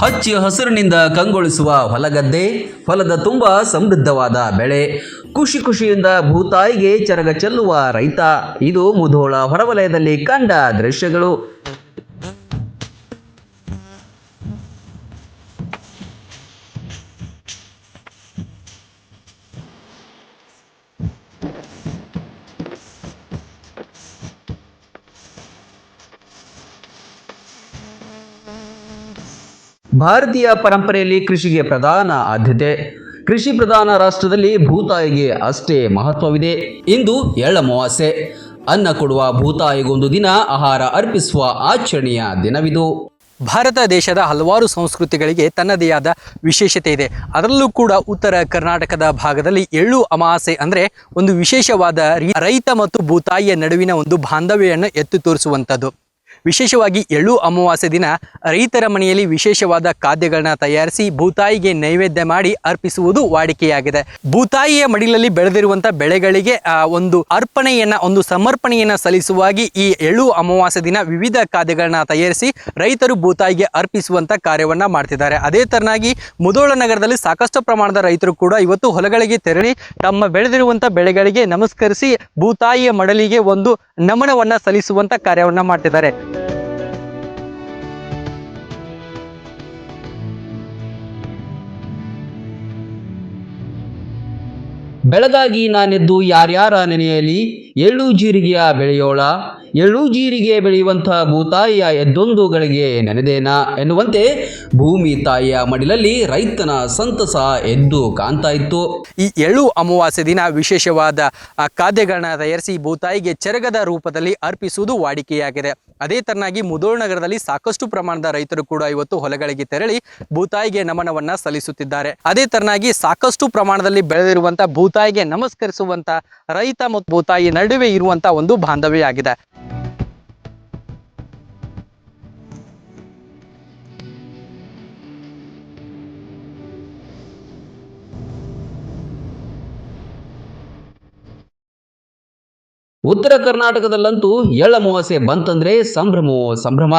ಹಚ್ಚ ಹಸಿರಿನಿಂದ ಕಂಗೊಳಿಸುವ ಹೊಲಗದ್ದೆ, ಹೊಲದ ತುಂಬ ಸಮೃದ್ಧವಾದ ಬೆಳೆ, ಖುಷಿಯಿಂದ ಭೂತಾಯಿಗೆ ಚರಗ ಚೆಲ್ಲುವ ರೈತ. ಇದು ಮುಧೋಳ ಹೊರವಲಯದಲ್ಲಿ ಕಂಡ ದೃಶ್ಯಗಳು. ಭಾರತೀಯ ಪರಂಪರೆಯಲ್ಲಿ ಕೃಷಿಗೆ ಪ್ರಧಾನ ಆದ್ಯತೆ. ಕೃಷಿ ಪ್ರಧಾನ ರಾಷ್ಟ್ರದಲ್ಲಿ ಭೂತಾಯಿಗೆ ಅಷ್ಟೇ ಮಹತ್ವವಿದೆ. ಇಂದು ಎಳ್ಳಮಾವಾಸ್ಯೆ. ಅನ್ನ ಕೊಡುವ ಭೂತಾಯಿಗೊಂದು ದಿನ ಆಹಾರ ಅರ್ಪಿಸುವ ಆಚರಣೆಯ ದಿನವಿದು. ಭಾರತ ದೇಶದ ಹಲವಾರು ಸಂಸ್ಕೃತಿಗಳಿಗೆ ತನ್ನದೇ ಆದ ವಿಶೇಷತೆ ಇದೆ. ಅದರಲ್ಲೂ ಕೂಡ ಉತ್ತರ ಕರ್ನಾಟಕದ ಭಾಗದಲ್ಲಿ ಎಳ್ಳು ಅಮಾವಾಸ್ಯೆ ಅಂದರೆ ಒಂದು ವಿಶೇಷವಾದ ರೈತ ಮತ್ತು ಭೂತಾಯಿಯ ನಡುವಿನ ಒಂದು ಬಾಂಧವ್ಯವನ್ನು ಎತ್ತು ತೋರಿಸುವಂಥದ್ದು. ವಿಶೇಷವಾಗಿ ಎಳ್ಳು ಅಮಾವಾಸ್ಯೆ ದಿನ ರೈತರ ಮನೆಯಲ್ಲಿ ವಿಶೇಷವಾದ ಖಾದ್ಯಗಳನ್ನ ತಯಾರಿಸಿ ಭೂತಾಯಿಗೆ ನೈವೇದ್ಯ ಮಾಡಿ ಅರ್ಪಿಸುವುದು ವಾಡಿಕೆಯಾಗಿದೆ. ಭೂತಾಯಿಯ ಮಡಿಲಲ್ಲಿ ಬೆಳೆದಿರುವಂಥ ಬೆಳೆಗಳಿಗೆ ಒಂದು ಅರ್ಪಣೆಯನ್ನ, ಒಂದು ಸಮರ್ಪಣೆಯನ್ನ ಸಲ್ಲಿಸುವಾಗಿ ಈ ಎಳ್ಳು ಅಮಾವಾಸ್ಯೆ ದಿನ ವಿವಿಧ ಖಾದ್ಯಗಳನ್ನ ತಯಾರಿಸಿ ರೈತರು ಭೂತಾಯಿಗೆ ಅರ್ಪಿಸುವಂತ ಕಾರ್ಯವನ್ನ ಮಾಡ್ತಿದ್ದಾರೆ. ಅದೇ ತರನಾಗಿ ಮುಧೋಳ ನಗರದಲ್ಲಿ ಸಾಕಷ್ಟು ಪ್ರಮಾಣದ ರೈತರು ಕೂಡ ಇವತ್ತು ಹೊಲಗಳಿಗೆ ತೆರಳಿ ತಮ್ಮ ಬೆಳೆದಿರುವಂಥ ಬೆಳೆಗಳಿಗೆ ನಮಸ್ಕರಿಸಿ ಭೂತಾಯಿಯ ಮಡಲಿಗೆ ಒಂದು ನಮನವನ್ನ ಸಲ್ಲಿಸುವಂತ ಕಾರ್ಯವನ್ನ ಮಾಡ್ತಿದ್ದಾರೆ. ಬೆಳಗಾಗಿ ನಾನೆದ್ದು ಯಾರ್ಯಾರ ನೆನೆಯಲಿ, ಎಳ್ಳು ಜೀರಿಗೆಯ ಬೆಳೆಯೋಳ, ಎಳ್ಳು ಜೀರಿಗೆ ಬೆಳೆಯುವಂಥ ಭೂತಾಯಿಯ ಎದ್ದೊಂದು ಗಳಿಗೆ ನೆನೆದೇನ ಎನ್ನುವಂತೆ ಭೂಮಿ ತಾಯಿಯ ಮಡಿಲಲ್ಲಿ ರೈತನ ಸಂತಸ ಎದ್ದು ಕಾಣ್ತಾ ಇತ್ತು. ಈ ಎಳ್ಳು ಅಮಾವಾಸ್ಯೆ ದಿನ ವಿಶೇಷವಾದ ಖಾದ್ಯಗಳನ್ನ ತಯಾರಿಸಿ ಭೂತಾಯಿಗೆ ಚರಗದ ರೂಪದಲ್ಲಿ ಅರ್ಪಿಸುವುದು ವಾಡಿಕೆಯಾಗಿದೆ. ಅದೇ ತರನಾಗಿ ಮುಧೋಳ ನಗರದಲ್ಲಿ ಸಾಕಷ್ಟು ಪ್ರಮಾಣದ ರೈತರು ಕೂಡ ಇವತ್ತು ಹೊಲಗಳಿಗೆ ತೆರಳಿ ಭೂತಾಯಿಗೆ ನಮನವನ್ನ ಸಲ್ಲಿಸುತ್ತಿದ್ದಾರೆ. ಅದೇ ತರನಾಗಿ ಸಾಕಷ್ಟು ಪ್ರಮಾಣದಲ್ಲಿ ಬೆಳೆದಿರುವಂತ ಭೂತಾಯಿಗೆ ನಮಸ್ಕರಿಸುವಂತ ರೈತ ಮತ್ತು ಭೂತಾಯಿ ನಡುವೆ ಇರುವಂತ ಒಂದು ಬಾಂಧವ್ಯ ಆಗಿದೆ. ಉತ್ತರ ಕರ್ನಾಟಕದಲ್ಲಂತೂ ಎಳ್ಳಮಾವಾಸ್ಯೆ ಬಂತಂದ್ರೆ ಸಂಭ್ರಮವೋ ಸಂಭ್ರಮ.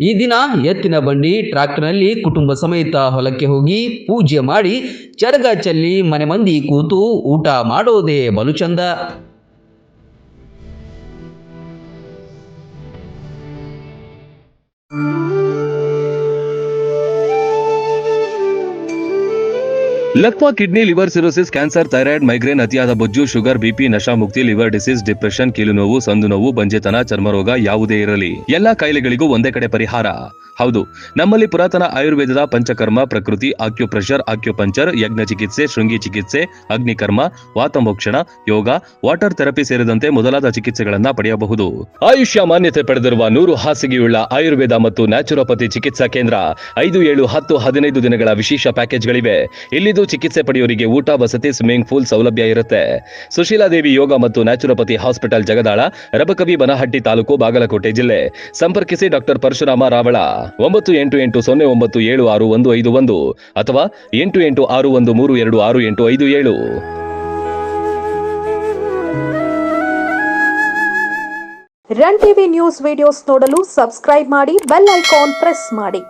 ಈ ದಿನ ಎತ್ತಿನ ಬಂಡಿ ಟ್ರಾಕ್ಟರ್ನಲ್ಲಿ ಕುಟುಂಬ ಸಮೇತ ಹೊಲಕ್ಕೆ ಹೋಗಿ ಪೂಜೆ ಮಾಡಿ ಚರಗ ಚೆಲ್ಲಿ ಮನೆ ಮಂದಿ ಕೂತು ಊಟ ಮಾಡೋದೇ ಬಲು ಚಂದ. ಲಕ್ವಾ kidney, liver cirrhosis, cancer, thyroid, migraine, ಅತಿಯಾದ ಬೊಜ್ಜು, ಶುಗರ್, ಬಿಪಿ, ನಶಾ ಮುಕ್ತಿ, ಲಿವರ್ ಡಿಸೀಸ್, ಡಿಪ್ರೆಷನ್, ಕೀಲು ನೋವು, ಸಂದು ನೋವು, ಬಂಜೆತನ, ಚರ್ಮರೋಗ ಯಾವುದೇ ಇರಲಿ ಎಲ್ಲಾ ಕಾಯಿಲೆಗಳಿಗೂ ಒಂದೇ ಕಡೆ ಪರಿಹಾರ. ಹೌದು, ನಮ್ಮಲ್ಲಿ ಪುರಾತನ ಆಯುರ್ವೇದದ ಪಂಚಕರ್ಮ, ಪ್ರಕೃತಿ, ಆಕ್ಯುಪ್ರೆಷರ್, ಆಕ್ಯುಪಂಚರ್, ಯಜ್ಞ ಚಿಕಿತ್ಸೆ, ಶೃಂಗಿ ಚಿಕಿತ್ಸೆ, ಅಗ್ನಿಕರ್ಮ, ವಾತಮೋಕ್ಷಣ, ಯೋಗ, ವಾಟರ್ ಥೆರಪಿ ಸೇರಿದಂತೆ ಮೊದಲಾದ ಚಿಕಿತ್ಸೆಗಳನ್ನ ಪಡೆಯಬಹುದು. ಆಯುಷ್ಯ ಮಾನ್ಯತೆ ಪಡೆದಿರುವ 100 ಹಾಸಿಗೆಯುಳ್ಳ ಆಯುರ್ವೇದ ಮತ್ತು ನ್ಯಾಚುರೋಪತಿ ಚಿಕಿತ್ಸಾ ಕೇಂದ್ರ 5, 7, 10, 15 ದಿನಗಳ ವಿಶೇಷ ಪ್ಯಾಕೇಜ್ಗಳಿವೆ. ಇಲ್ಲಿದ್ದು ಚಿಕಿತ್ಸೆ ಪಡೆಯೋರಿಗೆ ಊಟ, ವಸತಿ, ಸ್ವಿಮ್ಮಿಂಗ್ ಪೂಲ್ ಸೌಲಭ್ಯ ಇರುತ್ತೆ. ಸುಶೀಲಾದೇವಿ ಯೋಗ ಮತ್ತು ನ್ಯಾಚುರೋಪತಿ ಹಾಸ್ಪಿಟಲ್, ಜಗದಾಳ, ರಬಕವಿ, ಬನಹಟ್ಟಿ ತಾಲೂಕು, ಬಾಗಲಕೋಟೆ ಜಿಲ್ಲೆ. ಸಂಪರ್ಕಿಸಿ ಡಾಕ್ಟರ್ ಪರಶುರಾಮ ರಾವಳ 9880076151 ಅಥವಾ 8861326857. ರನ್ ಟಿವಿ ನ್ಯೂಸ್ ವಿಡಿಯೋಸ್ ನೋಡಲು ಸಬ್ಸ್ಕ್ರೈಬ್ ಮಾಡಿ, ಬೆಲ್ ಐಕಾನ್ ಪ್ರೆಸ್ ಮಾಡಿ.